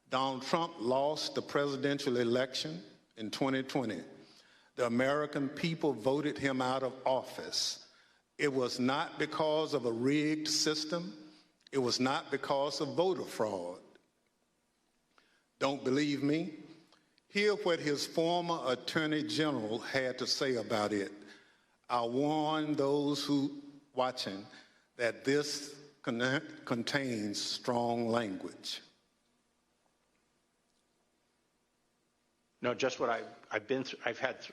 Donald Trump lost the presidential election in 2020. The American people voted him out of office. It was not because of a rigged system. It was not because of voter fraud. Don't believe me? Hear what his former Attorney General had to say about it. I warn those who watching that this contains strong language. No, just what I've been through.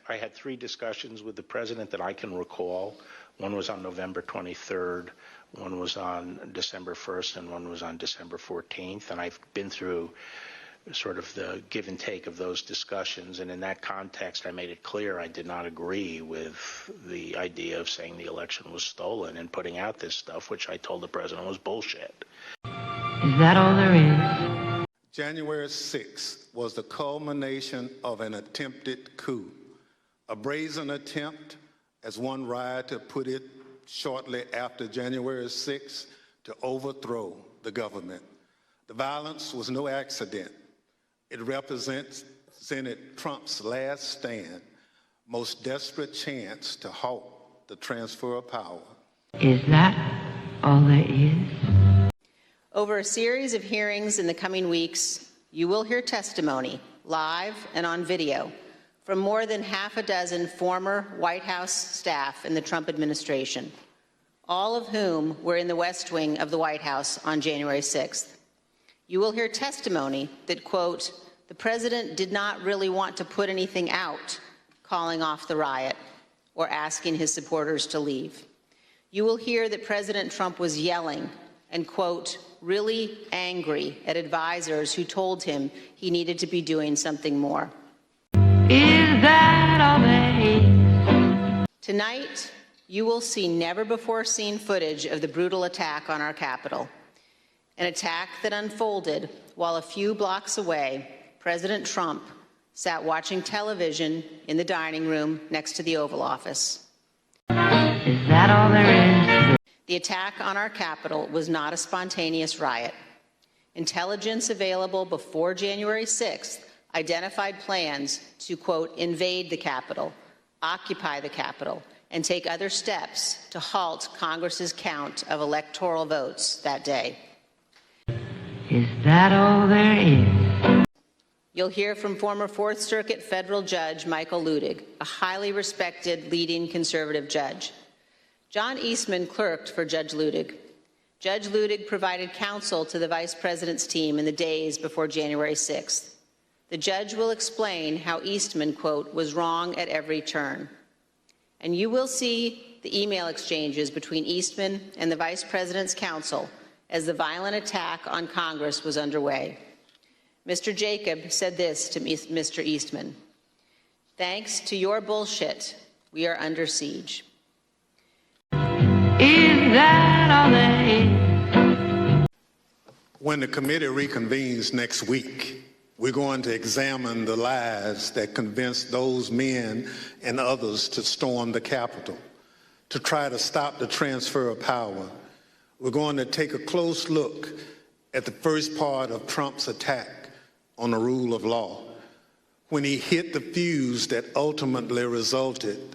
I had 3 discussions with the president that I can recall. One was on November 23rd, one was on December 1st, and one was on December 14th. And I've been through sort of the give and take of those discussions. And in that context, I made it clear I did not agree with the idea of saying the election was stolen and putting out this stuff, which I told the president was bullshit. Is that all there is? January 6th was the culmination of an attempted coup, a brazen attempt, as one rioter put it shortly after January 6th, to overthrow the government. The violence was no accident. It represented Trump's last stand, most desperate chance to halt the transfer of power. Is that all there is? Over a series of hearings in the coming weeks, you will hear testimony, live and on video, from more than half a dozen former White House staff in the Trump administration, all of whom were in the West Wing of the White House on January 6th. You will hear testimony that, quote, the president did not really want to put anything out, calling off the riot or asking his supporters to leave. You will hear that President Trump was yelling and, quote, really angry at advisors who told him he needed to be doing something more. Is that all there is? Tonight, you will see never-before-seen footage of the brutal attack on our Capitol, an attack that unfolded while a few blocks away, President Trump sat watching television in the dining room next to the Oval Office. Is that all there is? The attack on our Capitol was not a spontaneous riot. Intelligence available before January 6th identified plans to, quote, invade the Capitol, occupy the Capitol, and take other steps to halt Congress's count of electoral votes that day. Is that all there is? You'll hear from former Fourth Circuit federal judge Michael Luttig, a highly respected leading conservative judge. John Eastman clerked for Judge Luttig. Judge Luttig provided counsel to the vice president's team in the days before January 6th. The judge will explain how Eastman, quote, was wrong at every turn. And you will see the email exchanges between Eastman and the vice president's counsel as the violent attack on Congress was underway. Mr. Jacob said this to Mr. Eastman: thanks to your bullshit, we are under siege. Is that all there is? When the committee reconvenes next week, we're going to examine the lies that convinced those men and others to storm the Capitol, to try to stop the transfer of power. We're going to take a close look at the first part of Trump's attack on the rule of law, when he hit the fuse that ultimately resulted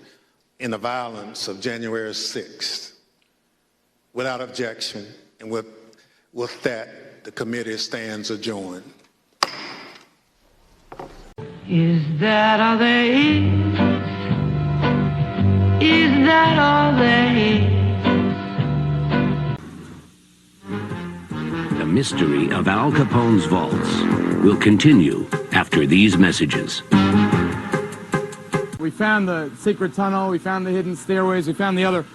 in the violence of January 6th. Without objection, and with that, the committee stands adjourned. Is that all there is? Is that all there is? The mystery of Al Capone's vaults will continue after these messages. We found the secret tunnel, we found the hidden stairways, we found the other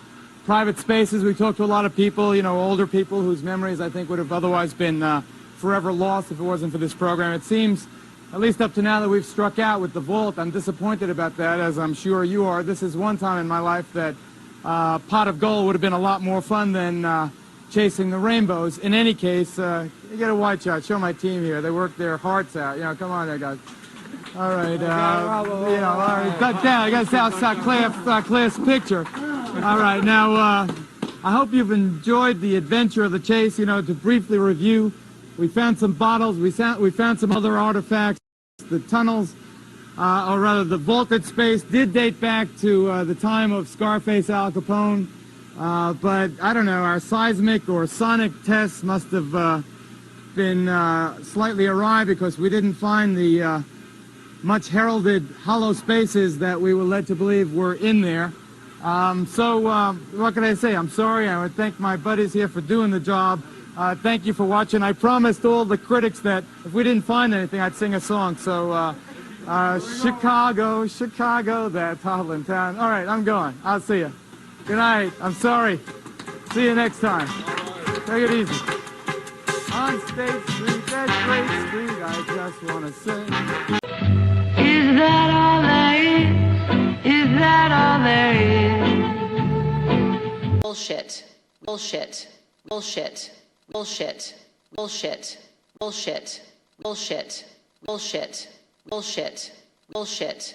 private spaces. We talked to a lot of people, older people whose memories I think would have otherwise been forever lost if it wasn't for this program. It seems, at least up to now, that we've struck out with the vault. I'm disappointed about that, as I'm sure you are. This is one time in my life that pot of gold would have been a lot more fun than chasing the rainbows. In any case, you get a wide shot. Show my team here. They work their hearts out. Come on there, guys. All right. All right. Cut down. I got to say, class picture. All right. Now, I hope you've enjoyed the adventure of the chase. To briefly review, We found some bottles. We found some other artifacts. The tunnels, or rather the vaulted space, did date back to the time of Scarface Al Capone. But I don't know, our seismic or sonic tests must have been slightly awry, because we didn't find the much heralded hollow spaces that we were led to believe were in there. So what can I say? I'm sorry. I would thank my buddies here for doing the job. Thank you for watching. I promised all the critics that if we didn't find anything, I'd sing a song. So Chicago, Chicago, that toddling town. All right, I'm going. I'll see you. Good night. I'm sorry. See you next time. Take it easy. On State Street, that great street, I just want to say. Is that all there is? Is that all there is? Bullshit. Bullshit. Bullshit. Bullshit. Bullshit. Bullshit. Bullshit. Bullshit. Bullshit. Bullshit.